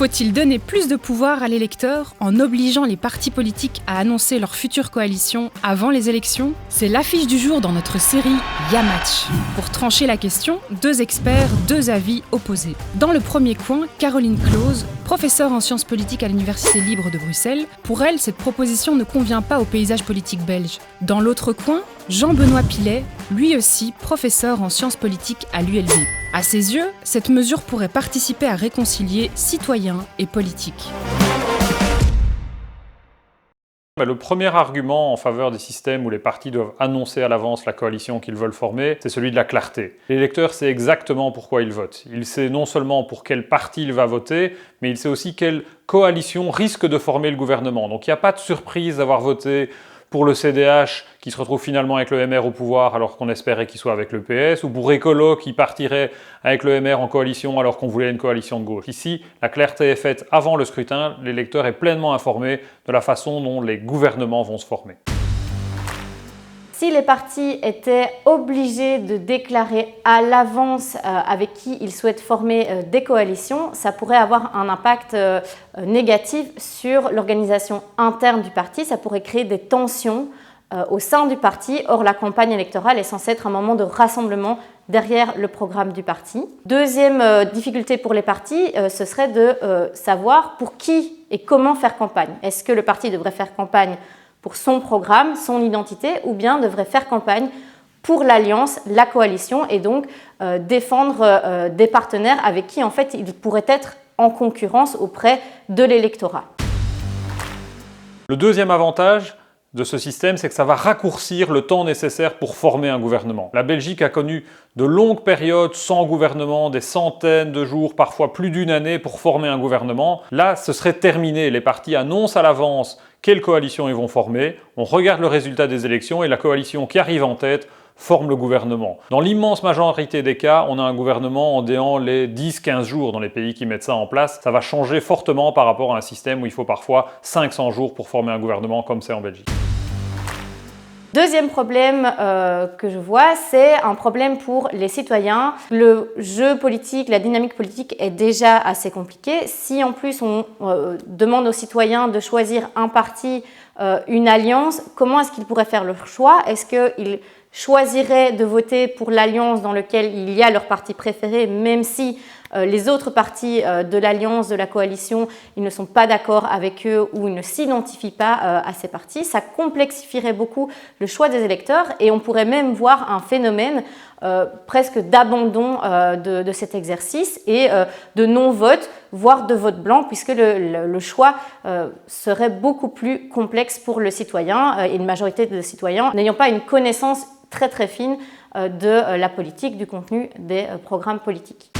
Faut-il donner plus de pouvoir à l'électeur en obligeant les partis politiques à annoncer leur future coalition avant les élections? C'est l'affiche du jour dans notre série Y'a Match. Pour trancher la question, deux experts, deux avis opposés. Dans le premier coin, Caroline Close, professeure en sciences politiques à l'Université libre de Bruxelles. Pour elle, cette proposition ne convient pas au paysage politique belge. Dans l'autre coin, Jean-Benoît Pillet, lui aussi professeur en sciences politiques à l'ULB. À ses yeux, cette mesure pourrait participer à réconcilier citoyens et politiques. Le premier argument en faveur des systèmes où les partis doivent annoncer à l'avance la coalition qu'ils veulent former, c'est celui de la clarté. L'électeur sait exactement pourquoi il vote. Il sait non seulement pour quel parti il va voter, mais il sait aussi quelle coalition risque de former le gouvernement. Donc il n'y a pas de surprise d'avoir voté pour le CDH qui se retrouve finalement avec le MR au pouvoir alors qu'on espérait qu'il soit avec le PS, ou pour Écolo qui partirait avec le MR en coalition alors qu'on voulait une coalition de gauche. Ici, la clarté est faite avant le scrutin, l'électeur est pleinement informé de la façon dont les gouvernements vont se former. Si les partis étaient obligés de déclarer à l'avance avec qui ils souhaitent former des coalitions, ça pourrait avoir un impact négatif sur l'organisation interne du parti. Ça pourrait créer des tensions au sein du parti. Or, la campagne électorale est censée être un moment de rassemblement derrière le programme du parti. Deuxième difficulté pour les partis, ce serait de savoir pour qui et comment faire campagne. Est-ce que le parti devrait faire campagne pour son programme, son identité, ou bien devrait faire campagne pour l'alliance, la coalition, et donc défendre des partenaires avec qui en fait il pourrait être en concurrence auprès de l'électorat. Le deuxième avantage de ce système, c'est que ça va raccourcir le temps nécessaire pour former un gouvernement. La Belgique a connu de longues périodes sans gouvernement, des centaines de jours, parfois plus d'une année pour former un gouvernement. Là, ce serait terminé. Les partis annoncent à l'avance quelle coalition ils vont former, on regarde le résultat des élections et la coalition qui arrive en tête forme le gouvernement. Dans l'immense majorité des cas, on a un gouvernement en déant les 10-15 jours dans les pays qui mettent ça en place. Ça va changer fortement par rapport à un système où il faut parfois 500 jours pour former un gouvernement comme c'est en Belgique. Deuxième problème que je vois, c'est un problème pour les citoyens. Le jeu politique, la dynamique politique est déjà assez compliquée. Si en plus on demande aux citoyens de choisir un parti, une alliance, comment est-ce qu'ils pourraient faire leur choix? Est-ce qu'ils choisiraient de voter pour l'alliance dans laquelle il y a leur parti préféré, même si les autres partis de l'alliance, de la coalition, ils ne sont pas d'accord avec eux ou ils ne s'identifient pas à ces partis? Ça complexifierait beaucoup le choix des électeurs et on pourrait même voir un phénomène presque d'abandon de cet exercice et de non-vote, voire de vote blanc, puisque le choix serait beaucoup plus complexe pour le citoyen et une majorité de citoyens n'ayant pas une connaissance très très fine de la politique, du contenu des programmes politiques.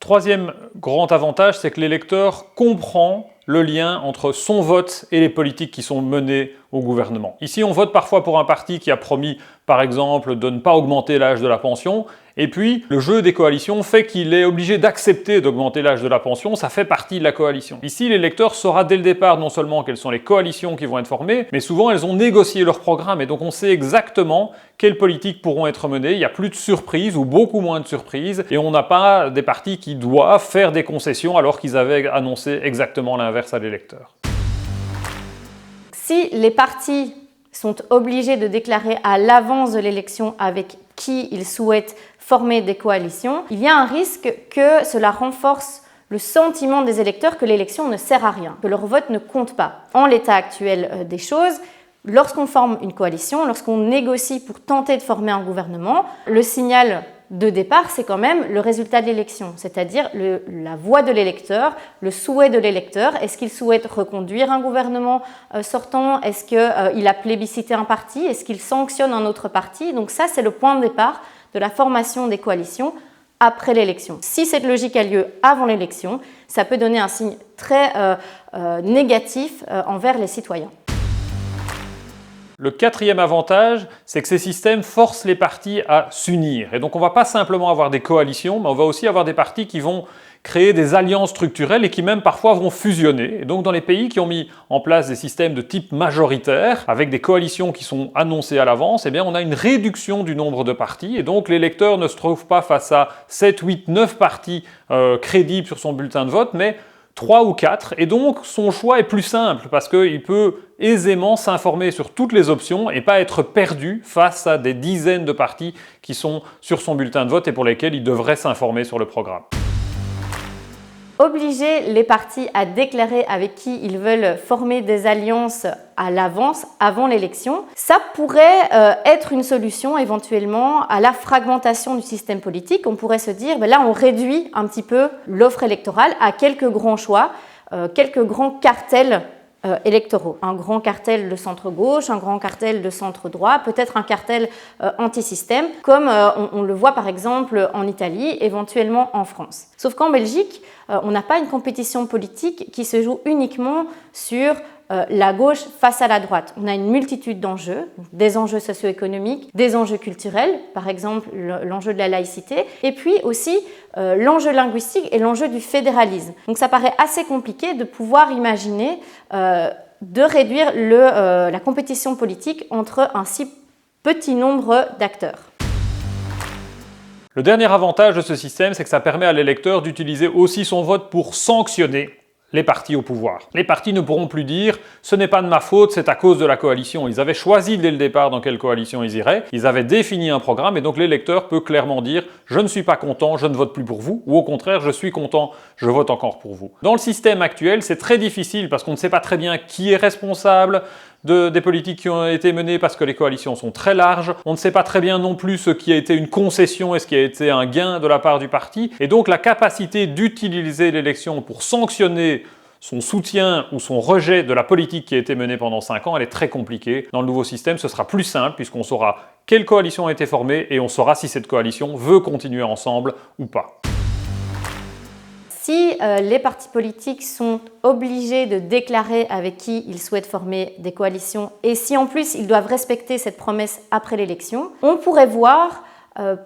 Troisième grand avantage, c'est que l'électeur comprend le lien entre son vote et les politiques qui sont menées au gouvernement. Ici, on vote parfois pour un parti qui a promis, par exemple, de ne pas augmenter l'âge de la pension, et puis le jeu des coalitions fait qu'il est obligé d'accepter d'augmenter l'âge de la pension, ça fait partie de la coalition. Ici, l'électeur saura dès le départ non seulement quelles sont les coalitions qui vont être formées, mais souvent elles ont négocié leur programme, et donc on sait exactement quelles politiques pourront être menées, il n'y a plus de surprises, ou beaucoup moins de surprises, et on n'a pas des partis qui doivent faire des concessions alors qu'ils avaient annoncé exactement l'inverse à l'électeur. Si les partis sont obligés de déclarer à l'avance de l'élection avec qui ils souhaitent former des coalitions, il y a un risque que cela renforce le sentiment des électeurs que l'élection ne sert à rien, que leur vote ne compte pas. En l'état actuel des choses, lorsqu'on forme une coalition, lorsqu'on négocie pour tenter de former un gouvernement, le signal de départ, c'est quand même le résultat de l'élection, c'est-à-dire la voix de l'électeur, le souhait de l'électeur. Est-ce qu'il souhaite reconduire un gouvernement sortant? Est-ce qu'il a plébiscité un parti? Est-ce qu'il sanctionne un autre parti? Donc ça, c'est le point de départ de la formation des coalitions après l'élection. Si cette logique a lieu avant l'élection, ça peut donner un signe très négatif envers les citoyens. Le quatrième avantage, c'est que ces systèmes forcent les partis à s'unir. Et donc on ne va pas simplement avoir des coalitions, mais on va aussi avoir des partis qui vont créer des alliances structurelles et qui même parfois vont fusionner. Et donc dans les pays qui ont mis en place des systèmes de type majoritaire, avec des coalitions qui sont annoncées à l'avance, eh bien on a une réduction du nombre de partis et donc l'électeur ne se trouve pas face à 7, 8, 9 partis crédibles sur son bulletin de vote, mais 3 ou 4, et donc son choix est plus simple parce qu'il peut aisément s'informer sur toutes les options et pas être perdu face à des dizaines de partis qui sont sur son bulletin de vote et pour lesquels il devrait s'informer sur le programme. Obliger les partis à déclarer avec qui ils veulent former des alliances à l'avance, avant l'élection, ça pourrait être une solution éventuellement à la fragmentation du système politique. On pourrait se dire, ben là on réduit un petit peu l'offre électorale à quelques grands choix, quelques grands cartels électoraux. Un grand cartel de centre-gauche, un grand cartel de centre-droit, peut-être un cartel anti-système, comme on le voit par exemple en Italie, éventuellement en France. Sauf qu'en Belgique, on n'a pas une compétition politique qui se joue uniquement sur la gauche face à la droite. On a une multitude d'enjeux, des enjeux socio-économiques, des enjeux culturels, par exemple l'enjeu de la laïcité, et puis aussi l'enjeu linguistique et l'enjeu du fédéralisme. Donc ça paraît assez compliqué de pouvoir imaginer de réduire la compétition politique entre un si petit nombre d'acteurs. Le dernier avantage de ce système, c'est que ça permet à l'électeur d'utiliser aussi son vote pour sanctionner les partis au pouvoir. Les partis ne pourront plus dire « ce n'est pas de ma faute, c'est à cause de la coalition ». Ils avaient choisi dès le départ dans quelle coalition ils iraient, ils avaient défini un programme et donc l'électeur peut clairement dire « je ne suis pas content, je ne vote plus pour vous » ou au contraire « je suis content, je vote encore pour vous ». Dans le système actuel, c'est très difficile parce qu'on ne sait pas très bien qui est responsable des politiques qui ont été menées parce que les coalitions sont très larges. On ne sait pas très bien non plus ce qui a été une concession et ce qui a été un gain de la part du parti. Et donc la capacité d'utiliser l'élection pour sanctionner son soutien ou son rejet de la politique qui a été menée pendant 5 ans, elle est très compliquée. Dans le nouveau système, ce sera plus simple puisqu'on saura quelle coalition a été formée et on saura si cette coalition veut continuer ensemble ou pas. Si les partis politiques sont obligés de déclarer avec qui ils souhaitent former des coalitions et si en plus ils doivent respecter cette promesse après l'élection, on pourrait voir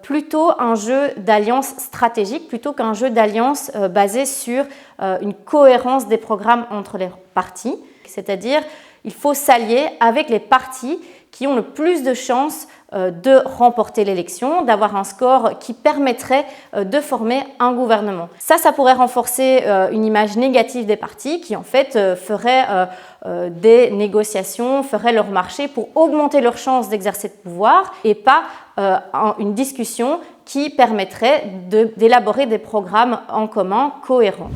plutôt un jeu d'alliance stratégique plutôt qu'un jeu d'alliance basé sur une cohérence des programmes entre les partis. C'est-à-dire il faut s'allier avec les partis qui ont le plus de chances de remporter l'élection, d'avoir un score qui permettrait de former un gouvernement. Ça pourrait renforcer une image négative des partis qui en fait feraient des négociations, feraient leur marché pour augmenter leurs chances d'exercer le pouvoir et pas une discussion qui permettrait d'élaborer des programmes en commun cohérents.